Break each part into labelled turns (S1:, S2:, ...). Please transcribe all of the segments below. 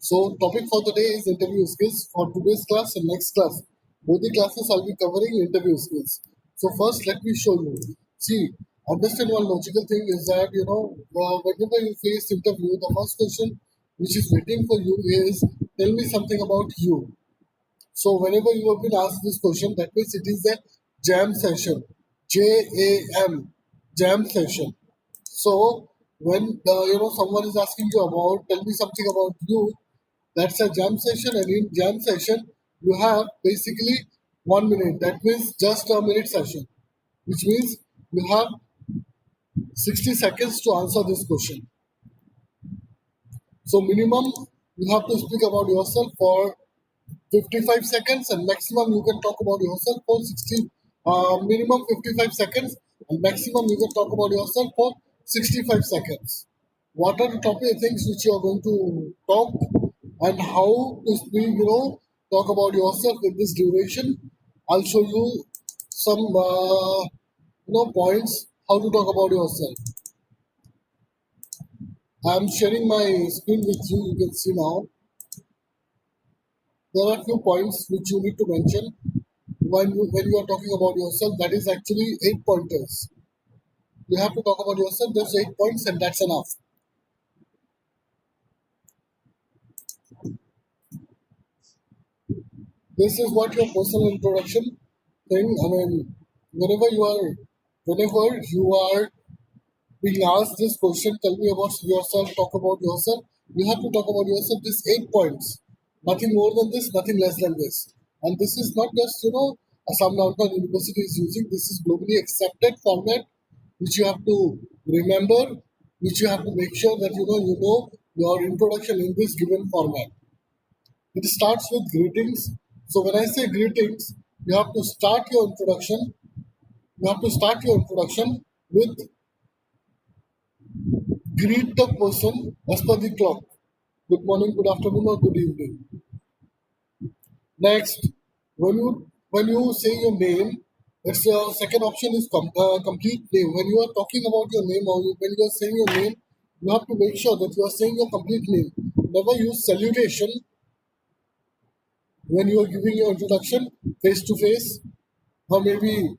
S1: So, topic for the day is interview skills for today's class and next class. Both the classes I'll be covering interview skills. So, first, let me show you. See, understand one logical thing is that whenever you face interview, the first question which is waiting for you is tell me something about you. So, whenever you have been asked this question, that means it is a jam session. JAM, jam session. So when someone is asking you about tell me something about you, that's a jam session, and in jam session you have basically 1 minute. That means just a minute session, which means you have 60 seconds to answer this question. So minimum you have to speak about yourself for 55 seconds, and maximum you can talk about yourself for 60 minimum 55 seconds, and maximum you can talk about yourself for 65 seconds. What are the topic things which you are going to talk, and how to speak, talk about yourself in this duration? I'll show you some points how to talk about yourself. I'm sharing my screen with you. You can see now there are few points which you need to mention when you are talking about yourself. That is actually 8 pointers. You have to talk about yourself. There's 8 points, and that's enough. This is what your personal introduction thing. I mean, whenever you are being asked this question, tell me about yourself. Talk about yourself. You have to talk about yourself. These 8 points. Nothing more than this. Nothing less than this. And this is not just some Downtown University is using. This is globally accepted format, which you have to remember, which you have to make sure that you know your introduction in this given format. It starts with greetings. So when I say greetings, you have to start your introduction. You have to start your introduction with greet the person as per the clock. Good morning, good afternoon, or good evening. Next, when you say your name, it's second option is complete name. When you are talking about your name or when you are saying your name, you have to make sure that you are saying your complete name. Never use salutation when you are giving your introduction face to face, or maybe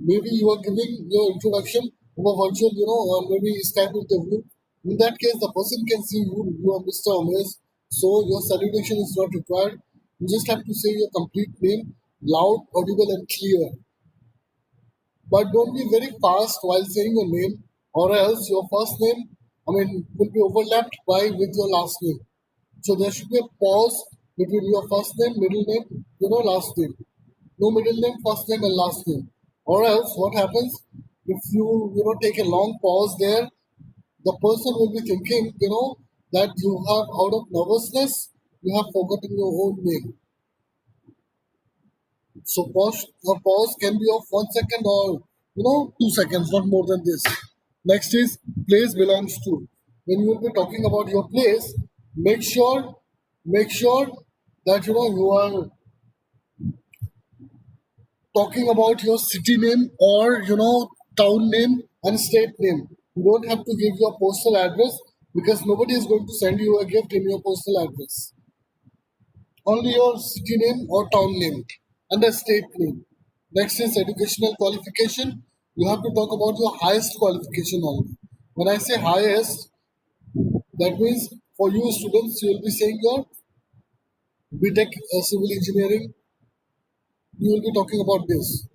S1: you are giving your introduction over virtual, or maybe Skype interview. In that case, the person can see you are Mr. Amiz, so your salutation is not required. You just have to say your complete name, loud, audible, and clear. But don't be very fast while saying your name, or else your first name, will be overlapped by with your last name. So there should be a pause between your first name, middle name, last name. No middle name, first name, and last name. Or else, what happens if you take a long pause there? The person will be thinking, that you have out of nervousness, you have forgotten your own name. So pause can be of 1 second or 2 seconds, not more than this. Next is place belongs to. When you will be talking about your place, make sure that you are talking about your city name or town name and state name. You don't have to give your postal address because nobody is going to send you a gift in your postal address. Only your city name or town name and a state name. Next is educational qualification. You have to talk about your highest qualification only. When I say highest, that means for you students, you will be saying your BTech civil engineering. You will be talking about this.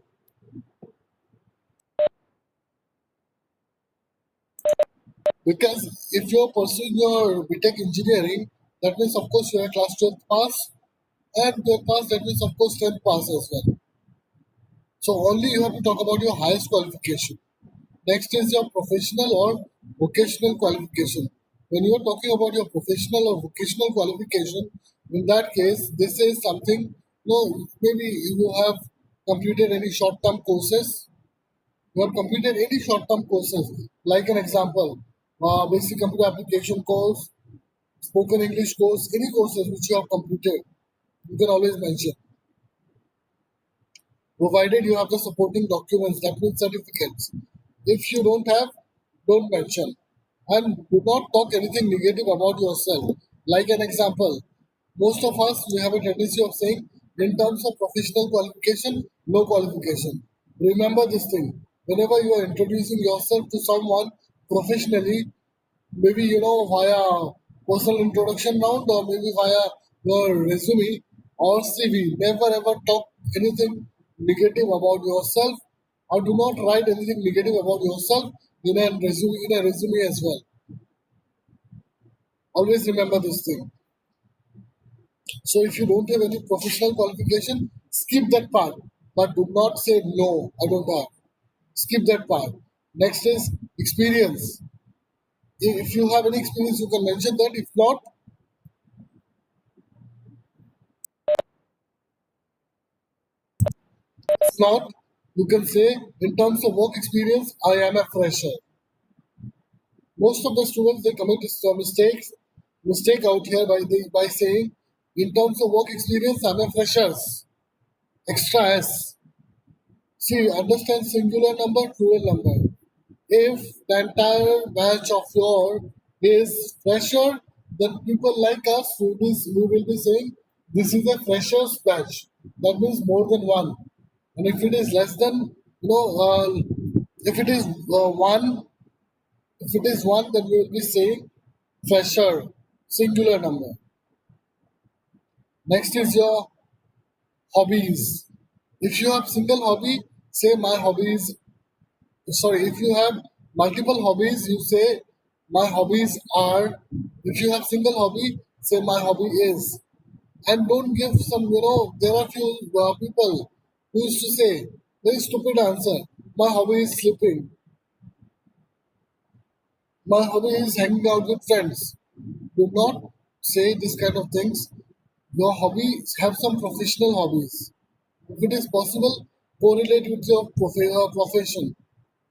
S1: Because if you're pursuing your BTech engineering, that means of course you're a class 12 pass, and 12 pass, that means of course 10th pass as well. So only you have to talk about your highest qualification. Next is your professional or vocational qualification. When you are talking about your professional or vocational qualification, in that case, this is something, maybe you have completed any short-term courses. You have completed any short-term courses, like an example, basic computer application course, spoken English course, any courses which you have completed, you can always mention. Provided you have the supporting documents, that means certificates. If you don't have, don't mention. And do not talk anything negative about yourself. Like an example, most of us we have a tendency of saying, in terms of professional qualification, no qualification. Remember this thing. Whenever you are introducing yourself to someone professionally, maybe via personal introduction round or maybe via your resume or CV. Never ever talk anything negative about yourself, or do not write anything negative about yourself in a resume as well. Always remember this thing. So if you don't have any professional qualification, skip that part. But do not say no, I don't have. Skip that part. Next is experience. If you have any experience, you can mention that. If not, you can say, in terms of work experience, I am a fresher. Most of the students they commit mistake out here by saying, in terms of work experience, I'm a freshers. Extra S. See, understand singular number, plural number. If the entire batch of your is fresher, then people like us we will be saying this is a freshers batch. That means more than one. And if it is less than, if it is one, if it is one, then we will be saying fresher, singular number. Next is your hobbies. If you have single hobby, say my hobbies. Sorry, if you have multiple hobbies, you say my hobbies are. If you have single hobby, say my hobby is. And don't give there are few people who used to say very stupid answer. My hobby is sleeping. My hobby is hanging out with friends. Do not say this kind of things. Your hobbies have some professional hobbies. If it is possible, correlate with your profession.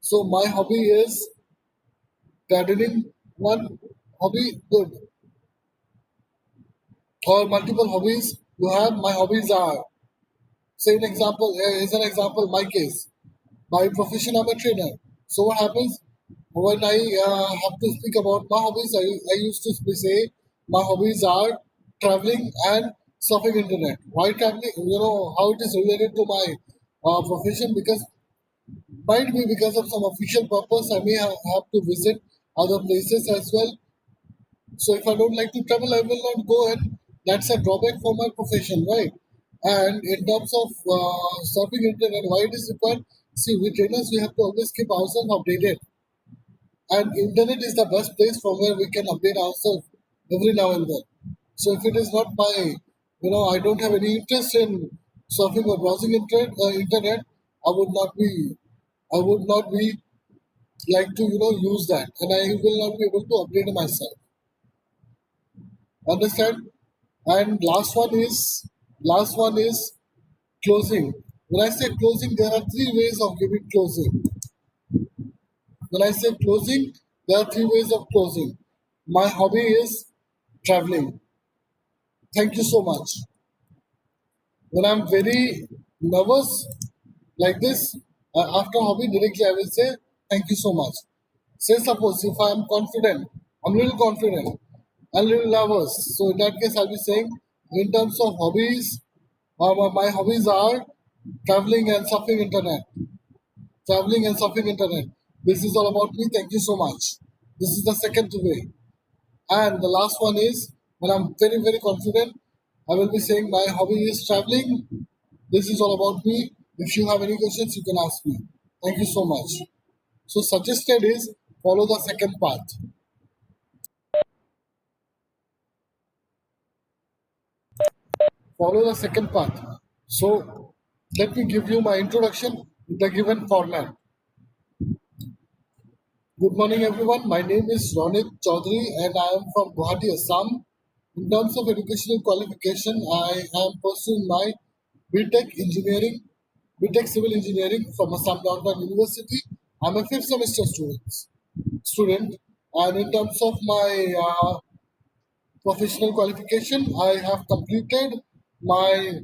S1: So my hobby is gardening. One hobby, good. Or multiple hobbies you have. My hobbies are. Say an example. As an example, my case. By profession, I'm a trainer. So what happens when I have to speak about my hobbies? I used to say my hobbies are traveling and surfing internet. Why traveling? How it is related to my profession, because might be because of some official purpose I may have to visit other places as well. So if I don't like to travel, I will not go, and that's a drawback for my profession, right? And in terms of surfing internet, why it is required? See, we trainers we have to always keep ourselves updated, and internet is the best place from where we can update ourselves every now and then. So if it is not my, I don't have any interest in surfing or browsing internet, I would not be, I would not be like to use that, and I will not be able to update myself. Understand? And last one is closing. When I say closing, there are three ways of giving closing. When I say closing, there are three ways of closing. My hobby is traveling. Thank you so much. When I'm very nervous like this, after hobby, directly I will say thank you so much. Say suppose if I am confident, I'm little confident, I'm little nervous. So in that case, I'll be saying in terms of hobbies, my hobbies are traveling and surfing internet. Traveling and surfing internet. This is all about me. Thank you so much. This is the second way. And the last one is when I'm very, very confident, I will be saying my hobby is traveling. This is all about me. If you have any questions, you can ask me. Thank you so much. So suggested is follow the second path. Follow the second path. So let me give you my introduction in the given format. Good morning, everyone. My name is Ronit Chowdhury, and I am from Guwahati, Assam. In terms of educational qualification, I am pursuing my BTech Engineering, BTech Civil Engineering from Assam Downtown University. I'm a fifth semester student, and in terms of my professional qualification, I have completed my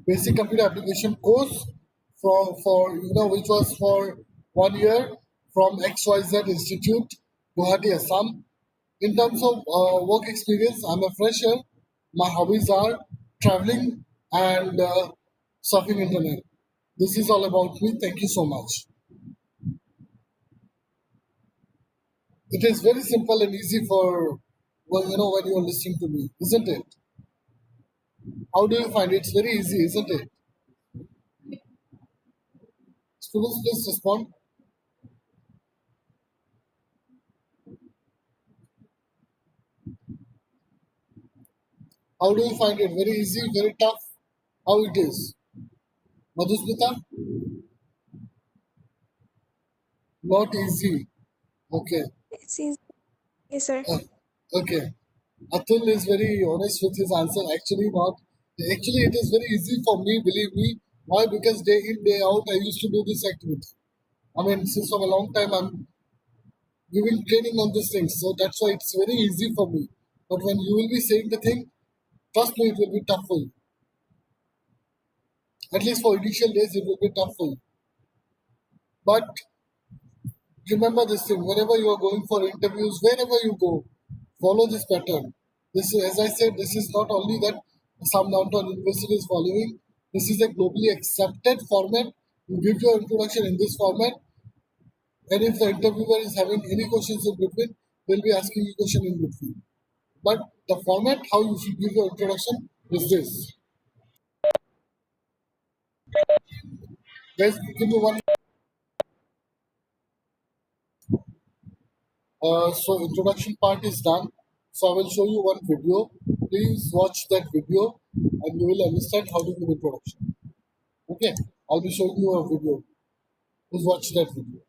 S1: basic computer application course for which was for 1 year from XYZ Institute, Guwahati, Assam. In terms of work experience, I'm a fresher. My hobbies are traveling and surfing internet. This is all about me. Thank you so much. It is very simple and easy for when you are listening to me, isn't it? How do you find it? It's very easy, isn't it? Students, please respond. How do you find it? Very easy, very tough? How it is? Madhusmita? Not easy. Okay.
S2: It's easy. Yes, sir.
S1: Uh, okay. Atul is very honest with his answer. Actually, not. Actually, it is very easy for me, believe me. Why? Because day in, day out, I used to do this activity. I mean, since from a long time, I'm giving training on this thing. So that's why it's very easy for me. But when you will be saying the thing, trust me, it will be tough for you. At least for initial days, it will be tough for you. But remember this thing whenever you are going for interviews, wherever you go, follow this pattern. This is, as I said, this is not only that some downtown university is following, this is a globally accepted format. You give your introduction in this format, and if the interviewer is having any questions in between, they'll be asking you question in between. But the format, how you should give your introduction, is this. Guys, give me one. So introduction part is done. So I will show you one video. Please watch that video and you will understand how to do introduction. Okay, I'll be showing you a video. Please watch that video.